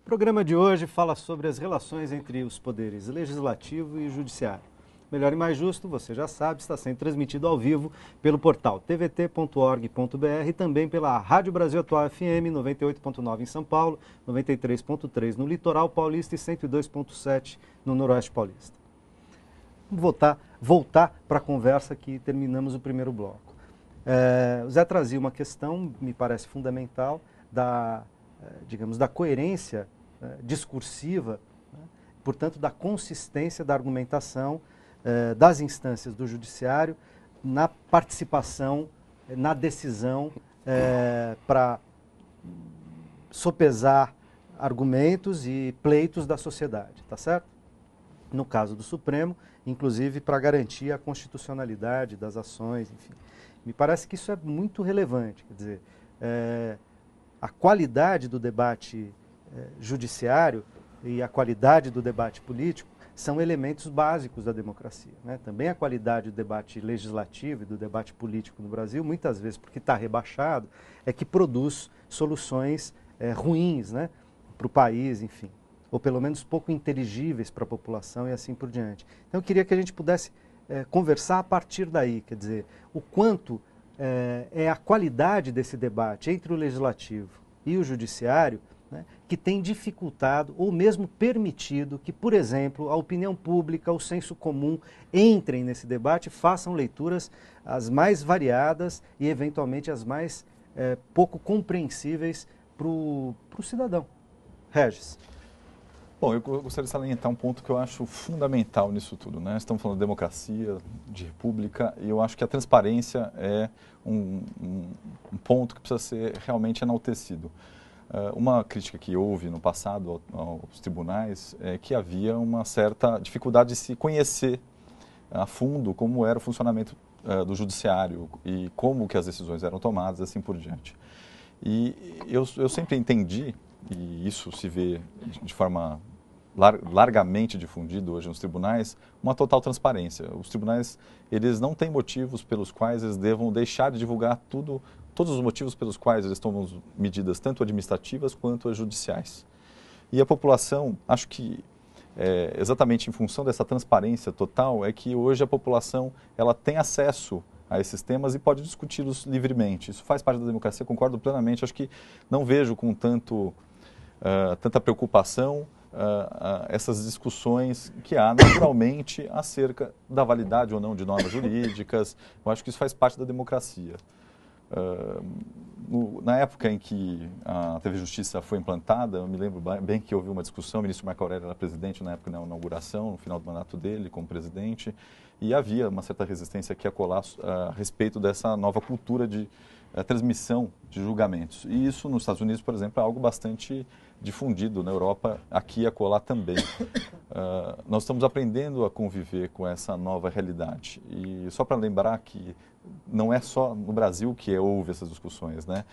O programa de hoje fala sobre as relações entre os poderes legislativo e judiciário. Melhor e Mais Justo, você já sabe, está sendo transmitido ao vivo pelo portal tvt.org.br e também pela Rádio Brasil Atual FM 98.9 em São Paulo, 93.3 no Litoral Paulista e 102.7 no Noroeste Paulista. Vamos voltar para a conversa que terminamos o primeiro bloco. O Zé trazia uma questão, me parece fundamental, da coerência discursiva, né? Portanto, da consistência da argumentação das instâncias do judiciário na participação, na decisão, para sopesar argumentos e pleitos da sociedade, tá certo? No caso do Supremo, inclusive para garantir a constitucionalidade das ações, enfim. Me parece que isso é muito relevante, quer dizer, a qualidade do debate judiciário e a qualidade do debate político são elementos básicos da democracia, né? Também a qualidade do debate legislativo e do debate político no Brasil, muitas vezes porque está rebaixado, é que produz soluções ruins, né, para o país, enfim, ou pelo menos pouco inteligíveis para a população e assim por diante. Então eu queria que a gente pudesse conversar a partir daí, quer dizer, o quanto é a qualidade desse debate entre o legislativo e o judiciário, né, que tem dificultado ou mesmo permitido que, por exemplo, a opinião pública, o senso comum entrem nesse debate, façam leituras as mais variadas e eventualmente as mais pouco compreensíveis para o cidadão. Regis. Bom, eu gostaria de salientar um ponto que eu acho fundamental nisso tudo, né? Estamos falando de democracia, de república, e eu acho que a transparência é um ponto que precisa ser realmente enaltecido. Uma crítica que houve no passado aos tribunais é que havia uma certa dificuldade de se conhecer a fundo como era o funcionamento do judiciário e como que as decisões eram tomadas, assim por diante. E eu sempre entendi, e isso se vê de forma largamente difundido hoje nos tribunais, uma total transparência. Os tribunais, eles não têm motivos pelos quais eles devam deixar de divulgar todos os motivos pelos quais eles tomam medidas tanto administrativas quanto as judiciais. E a população, acho que exatamente em função dessa transparência total, é que hoje a população ela tem acesso a esses temas e pode discuti-los livremente. Isso faz parte da democracia, concordo plenamente. Acho que não vejo com tanta preocupação essas discussões que há naturalmente acerca da validade ou não de normas jurídicas. Eu acho que isso faz parte da democracia. Na época em que a TV Justiça foi implantada, eu me lembro bem que houve uma discussão, o ministro Marco Aurélio era presidente na época da inauguração, no final do mandato dele como presidente, e havia uma certa resistência aqui a respeito dessa nova cultura de transmissão de julgamentos. E isso nos Estados Unidos, por exemplo, é algo bastante difundido, na Europa, aqui e acolá também. Nós estamos aprendendo a conviver com essa nova realidade. E só para lembrar que não é só no Brasil que houve essas discussões, né?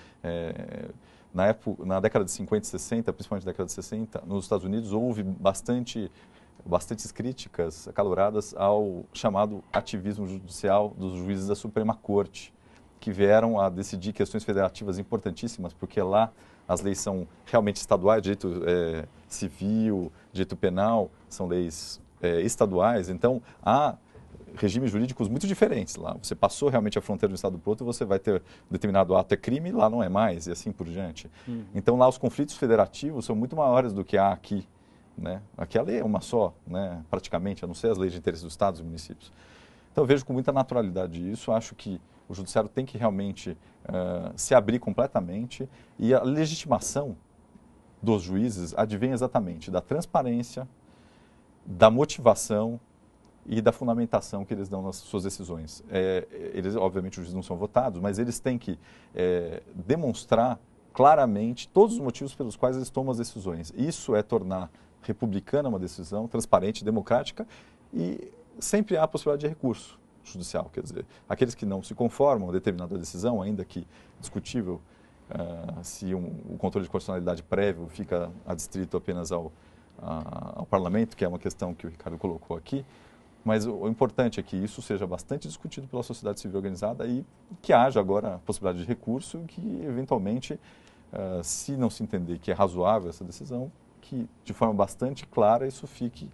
Na década de 50 e 60, principalmente na década de 60, nos Estados Unidos houve bastantes críticas acaloradas ao chamado ativismo judicial dos juízes da Suprema Corte, que vieram a decidir questões federativas importantíssimas, porque lá as leis são realmente estaduais, direito civil, direito penal, são leis estaduais, então há regimes jurídicos muito diferentes lá. Você passou realmente a fronteira de um estado para o outro, você vai ter determinado ato é crime, lá não é mais, e assim por diante. Então lá os conflitos federativos são muito maiores do que há aqui, né? Aqui a lei é uma só, né? Praticamente, a não ser as leis de interesse dos estados e municípios. Então eu vejo com muita naturalidade isso, acho que o judiciário tem que realmente se abrir completamente e a legitimação dos juízes advém exatamente da transparência, da motivação e da fundamentação que eles dão nas suas decisões. Eles, obviamente, os juízes não são votados, mas eles têm que demonstrar claramente todos os motivos pelos quais eles tomam as decisões. Isso é tornar republicana uma decisão transparente, democrática e sempre há a possibilidade de recurso judicial, quer dizer, aqueles que não se conformam a determinada decisão, ainda que discutível se o controle de constitucionalidade prévio fica adstrito apenas ao parlamento, que é uma questão que o Ricardo colocou aqui, mas o importante é que isso seja bastante discutido pela sociedade civil organizada e que haja agora a possibilidade de recurso que, eventualmente, se não se entender que é razoável essa decisão, que, de forma bastante clara, isso fique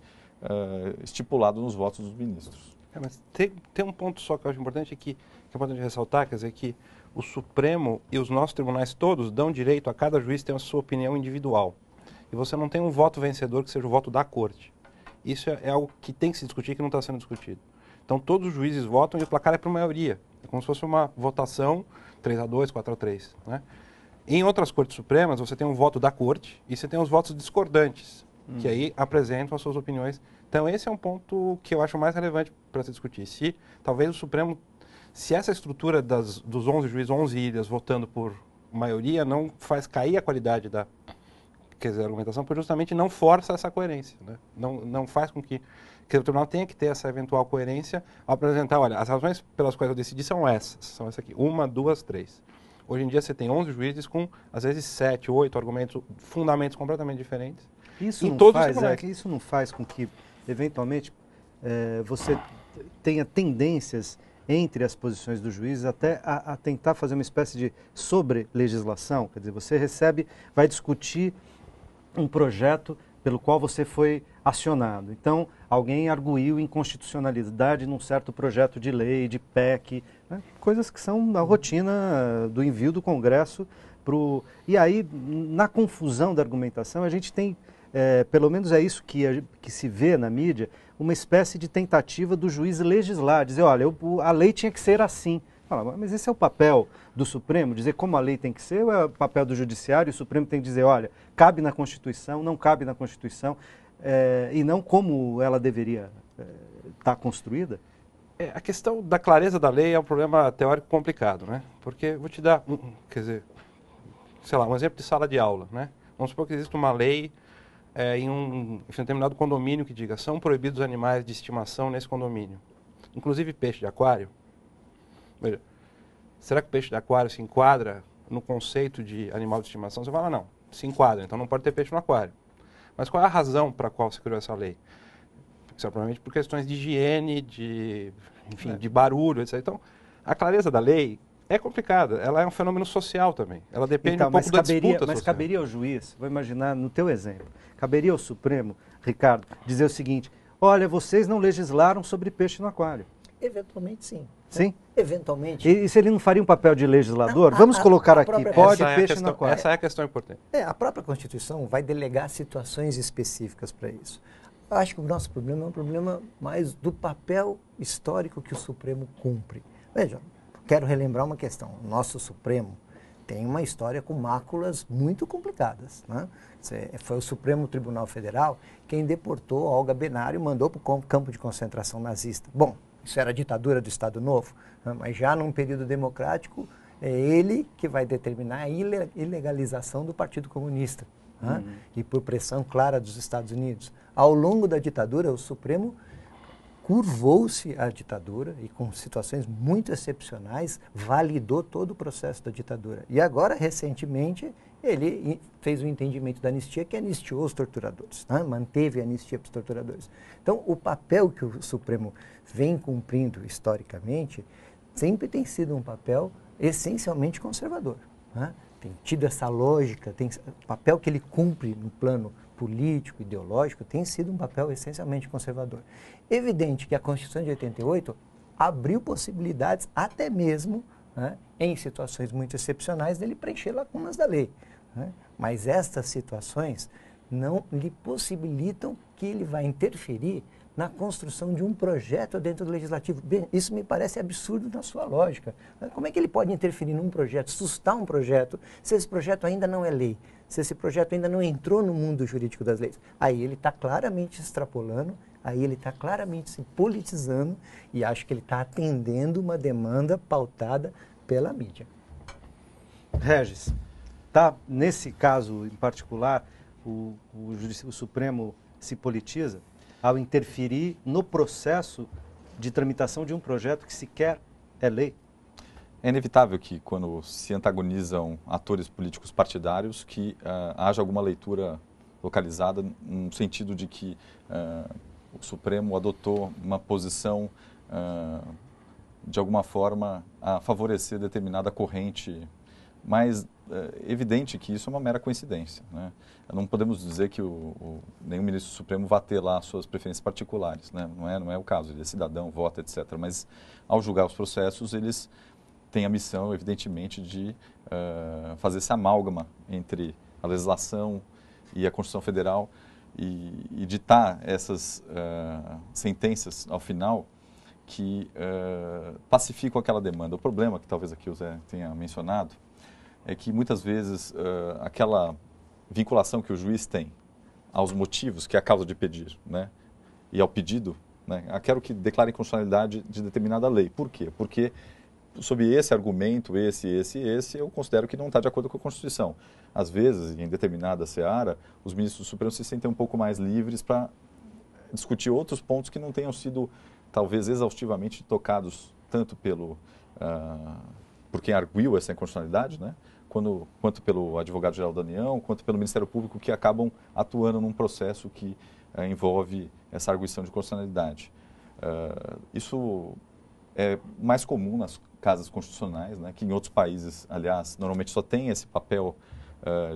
estipulado nos votos dos ministros. Mas tem um ponto só que eu acho importante, que é importante ressaltar, quer dizer, que o Supremo e os nossos tribunais todos dão direito a cada juiz ter a sua opinião individual. E você não tem um voto vencedor que seja o voto da corte. Isso é algo que tem que se discutir e que não está sendo discutido. Então todos os juízes votam e o placar é por maioria. É como se fosse uma votação 3-2, 4-3. Né? Em outras cortes supremas, você tem um voto da corte e você tem os votos discordantes, que aí apresentam as suas opiniões. Então esse é um ponto que eu acho mais relevante para se discutir. Se talvez o Supremo, se essa estrutura dos 11 juízes, 11 ilhas votando por maioria, não faz cair a qualidade da argumentação, porque justamente não força essa coerência. Né? Não faz com que o tribunal tenha que ter essa eventual coerência ao apresentar, olha, as razões pelas quais eu decidi são essas aqui, 1, 2, 3. Hoje em dia você tem 11 juízes com, às vezes, 7, 8 argumentos, fundamentos completamente diferentes. Isso não faz com que, eventualmente, você tenha tendências entre as posições dos juízes até a tentar fazer uma espécie de sobre-legislação? Quer dizer, você vai discutir um projeto pelo qual você foi acionado. Então, alguém arguiu inconstitucionalidade num certo projeto de lei, de PEC, né? Coisas que são da rotina do envio do Congresso E aí, na confusão da argumentação, a gente tem, pelo menos é isso que se vê na mídia, uma espécie de tentativa do juiz legislar, dizer, olha, a lei tinha que ser assim. Fala, mas esse é o papel do Supremo, dizer como a lei tem que ser, ou é o papel do Judiciário, e o Supremo tem que dizer, olha, cabe na Constituição, não cabe na Constituição, e não como ela deveria estar construída? A questão da clareza da lei é um problema teórico complicado, né? Porque, vou te dar, quer dizer, sei lá, um exemplo de sala de aula, né? Vamos supor que existe uma lei em um determinado condomínio que diga, são proibidos animais de estimação nesse condomínio, inclusive peixe de aquário. Veja, será que o peixe de aquário se enquadra no conceito de animal de estimação? Você fala, não, se enquadra, então não pode ter peixe no aquário. Mas qual é a razão para a qual se criou essa lei? Provavelmente por questões de higiene, de barulho, etc. Então, a clareza da lei é complicada. Ela é um fenômeno social também. Ela depende um pouco da disputa social. Mas caberia ao juiz, vou imaginar no teu exemplo, caberia ao Supremo, Ricardo, dizer o seguinte, olha, vocês não legislaram sobre peixe no aquário. Eventualmente, sim. Sim? Eventualmente. E se ele não faria um papel de legislador? Vamos colocar aqui, pode peixe no aquário. Essa é a questão importante. A própria Constituição vai delegar situações específicas para isso. Eu acho que o nosso problema é um problema mais do papel histórico que o Supremo cumpre. Veja, quero relembrar uma questão. O nosso Supremo tem uma história com máculas muito complicadas, né? Foi o Supremo Tribunal Federal quem deportou Olga Benário e mandou para o campo de concentração nazista. Bom, isso era a ditadura do Estado Novo, né? Mas já num período democrático, é ele que vai determinar a ilegalização do Partido Comunista. Né? E por pressão clara dos Estados Unidos. Ao longo da ditadura, o Supremo curvou-se à ditadura e com situações muito excepcionais validou todo o processo da ditadura. E agora, recentemente, ele fez o entendimento da anistia que anistiou os torturadores, né? Manteve a anistia para os torturadores. Então, o papel que o Supremo vem cumprindo historicamente sempre tem sido um papel essencialmente conservador, né? Tem tido essa lógica, o papel que ele cumpre no plano político, ideológico, tem sido um papel essencialmente conservador. Evidente que a Constituição de 88 abriu possibilidades, até mesmo, né, em situações muito excepcionais, dele preencher lacunas da lei. Né? Mas estas situações não lhe possibilitam que ele vá interferir na construção de um projeto dentro do legislativo. Bem, isso me parece absurdo na sua lógica. Como é que ele pode interferir num projeto, suscitar um projeto, se esse projeto ainda não é lei, se esse projeto ainda não entrou no mundo jurídico das leis? Aí ele está claramente extrapolando, aí ele está claramente se politizando e acho que ele está atendendo uma demanda pautada pela mídia. Regis, nesse caso em particular, o Supremo se politiza ao interferir no processo de tramitação de um projeto que sequer é lei? É inevitável que, quando se antagonizam atores políticos partidários, que haja alguma leitura localizada no sentido de que o Supremo adotou uma posição, de alguma forma, a favorecer determinada corrente mas é evidente que isso é uma mera coincidência, né? Não podemos dizer que nenhum ministro supremo vá ter lá suas preferências particulares, né? Não é o caso, ele é cidadão, vota, etc. Mas, ao julgar os processos, eles têm a missão, evidentemente, de fazer esse amálgama entre a legislação e a Constituição Federal e ditar essas sentenças, ao final, que pacificam aquela demanda. O problema, que talvez aqui o Zé tenha mencionado, é que muitas vezes aquela vinculação que o juiz tem aos motivos, que é a causa de pedir, né, e ao pedido, né, quero que declare inconstitucionalidade de determinada lei. Por quê? Porque, sob esse argumento, esse, eu considero que não está de acordo com a Constituição. Às vezes, em determinada seara, os ministros do Supremo se sentem um pouco mais livres para discutir outros pontos que não tenham sido, talvez, exaustivamente tocados tanto por quem arguiu essa inconstitucionalidade, né, quanto pelo advogado-geral da União, quanto pelo Ministério Público, que acabam atuando num processo que envolve essa arguição de constitucionalidade. Isso é mais comum nas casas constitucionais, né, que em outros países, aliás, normalmente só tem esse papel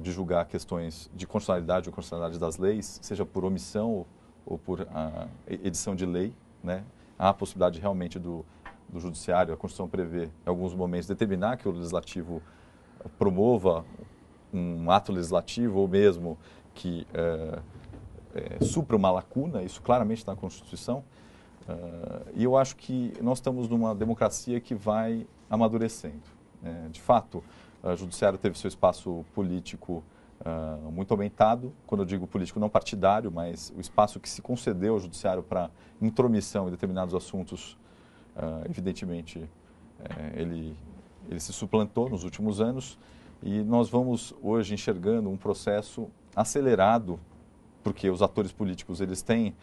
de julgar questões de constitucionalidade ou inconstitucionalidade das leis, seja por omissão ou por edição de lei, né. Há a possibilidade realmente do judiciário, a Constituição prevê, em alguns momentos, determinar que o legislativo promova um ato legislativo ou mesmo que supra uma lacuna, isso claramente está na Constituição. E eu acho que nós estamos numa democracia que vai amadurecendo. De fato, o judiciário teve seu espaço político muito aumentado, quando eu digo político não partidário, mas o espaço que se concedeu ao judiciário para intromissão em determinados assuntos, evidentemente, ele se suplantou nos últimos anos e nós vamos hoje enxergando um processo acelerado, porque os atores políticos eles têm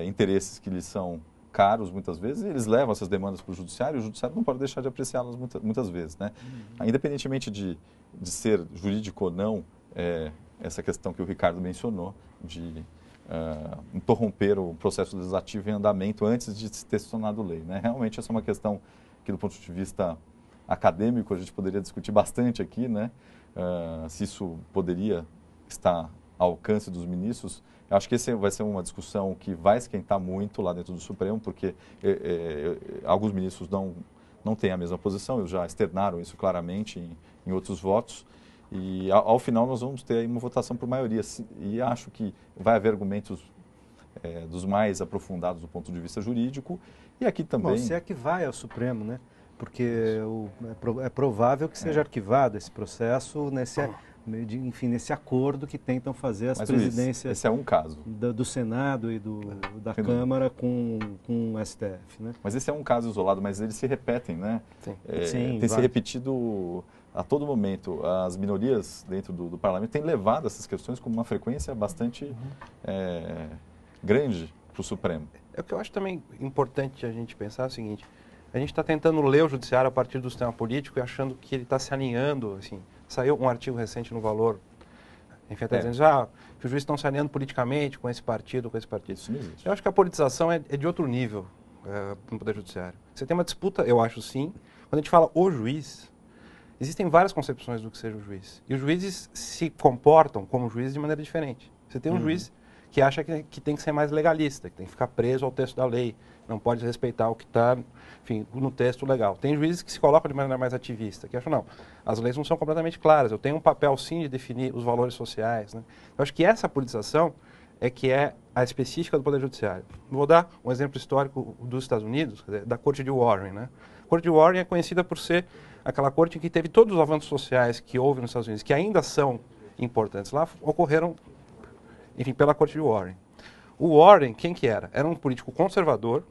interesses que lhes são caros muitas vezes e eles levam essas demandas para o judiciário e o judiciário não pode deixar de apreciá-las muitas vezes, né? Independentemente de ser jurídico ou não, essa questão que o Ricardo mencionou de interromper o processo legislativo em andamento antes de se ter se tornado lei, né? Realmente essa é uma questão que, do ponto de vista acadêmico, a gente poderia discutir bastante aqui, né? Se isso poderia estar ao alcance dos ministros. Eu acho que essa vai ser uma discussão que vai esquentar muito lá dentro do Supremo, porque alguns ministros não têm a mesma posição, eles já externaram isso claramente em outros votos. E, ao final, nós vamos ter aí uma votação por maioria. E acho que vai haver argumentos dos mais aprofundados do ponto de vista jurídico. E aqui também... Bom, se é que vai ao Supremo, né? Porque é provável que seja arquivado esse processo nesse acordo que tentam fazer as presidências esse é um caso. do Senado e da Câmara com o STF, né? Mas esse é um caso isolado, mas eles se repetem, né? Sim, tem se repetido a todo momento. As minorias dentro do parlamento têm levado essas questões com uma frequência bastante grande para o Supremo. O que eu acho também importante a gente pensar é o seguinte: a gente está tentando ler o judiciário a partir do sistema político e achando que ele está se alinhando, assim. Saiu um artigo recente no Valor, enfim, até dizendo que os juízes estão se alinhando politicamente com esse partido, com esse partido. Isso não existe. Eu acho que a politização é de outro nível no Poder Judiciário. Você tem uma disputa, eu acho sim. Quando a gente fala o juiz, existem várias concepções do que seja o juiz. E os juízes se comportam como juízes de maneira diferente. Você tem um juiz que acha que tem que ser mais legalista, que tem que ficar preso ao texto da lei, não pode respeitar o que está, enfim, no texto legal. Tem juízes que se colocam de maneira mais ativista, que acham, não, as leis não são completamente claras, eu tenho um papel sim de definir os valores sociais, né? Eu acho que essa politização é que é a específica do Poder Judiciário. Vou dar um exemplo histórico dos Estados Unidos, quer dizer, da Corte de Warren, né? A Corte de Warren é conhecida por ser aquela corte em que teve todos os avanços sociais que houve nos Estados Unidos, que ainda são importantes lá, ocorreram, enfim, pela Corte de Warren. O Warren, quem que era? Era um político conservador,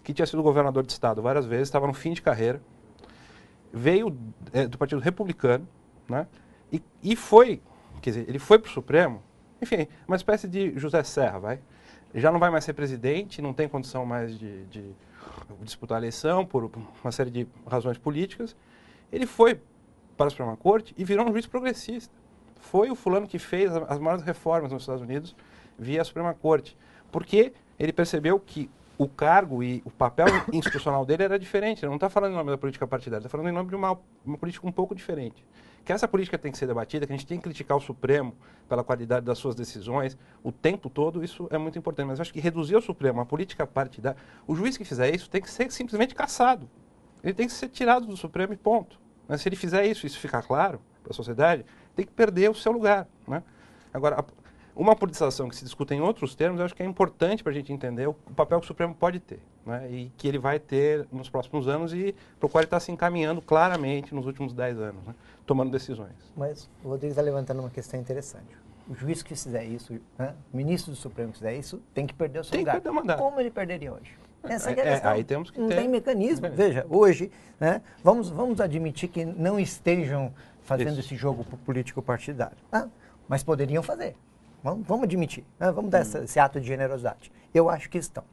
que tinha sido governador de estado várias vezes, estava no fim de carreira, veio do Partido Republicano, né? E foi, quer dizer, ele foi para o Supremo, enfim, uma espécie de José Serra, vai. Ele já não vai mais ser presidente, não tem condição mais de disputar a eleição por uma série de razões políticas. Ele foi para a Suprema Corte e virou um juiz progressista. Foi o fulano que fez as maiores reformas nos Estados Unidos via a Suprema Corte, porque ele percebeu que o cargo e o papel institucional dele era diferente. Ele não está falando em nome da política partidária, está falando em nome de uma política um pouco diferente. Que essa política tem que ser debatida, que a gente tem que criticar o Supremo pela qualidade das suas decisões o tempo todo, isso é muito importante. Mas eu acho que reduzir o Supremo à política partidária, o juiz que fizer isso tem que ser simplesmente cassado. Ele tem que ser tirado do Supremo e ponto. Mas se ele fizer isso ficar claro para a sociedade, tem que perder o seu lugar, né? Agora, uma politização que se discuta em outros termos, eu acho que é importante para a gente entender o papel que o Supremo pode ter, né? E que ele vai ter nos próximos anos e para o qual ele está se encaminhando claramente nos últimos 10 anos, né? Tomando decisões. Mas o Rodrigo está levantando uma questão interessante. O juiz que fizer isso, né? O ministro do Supremo que fizer isso, tem que perder o seu lugar. Tem que perder o mandato. Como ele perderia hoje? Essa é a questão. Aí temos que não ter. tem mecanismo. Veja, hoje, né, vamos admitir que não estejam fazendo esse jogo político partidário. Mas poderiam fazer. Vamos admitir. Né? Vamos dar esse ato de generosidade. Eu acho que estão.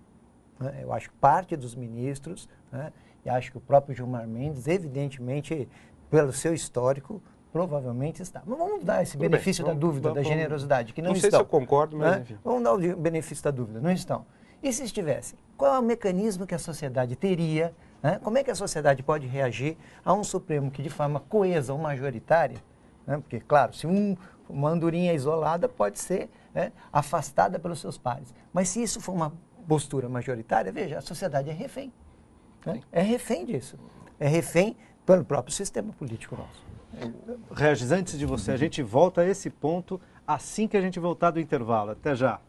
Né? Eu acho que parte dos ministros, né, e acho que o próprio Gilmar Mendes, evidentemente, pelo seu histórico, provavelmente está. Mas vamos dar esse benefício da dúvida, da generosidade, que não estão. Não sei se eu concordo, mas né? enfim. Vamos dar o benefício da dúvida, não estão. E se estivessem? Qual é o mecanismo que a sociedade teria? Né? Como é que a sociedade pode reagir a um Supremo que, de forma coesa ou majoritária, né? Porque, claro, se uma andorinha isolada pode ser, né, afastada pelos seus pares. Mas se isso for uma postura majoritária, veja, a sociedade é refém. Né? É refém disso. É refém pelo próprio sistema político nosso. Regis, antes de você, a gente volta a esse ponto assim que a gente voltar do intervalo. Até já.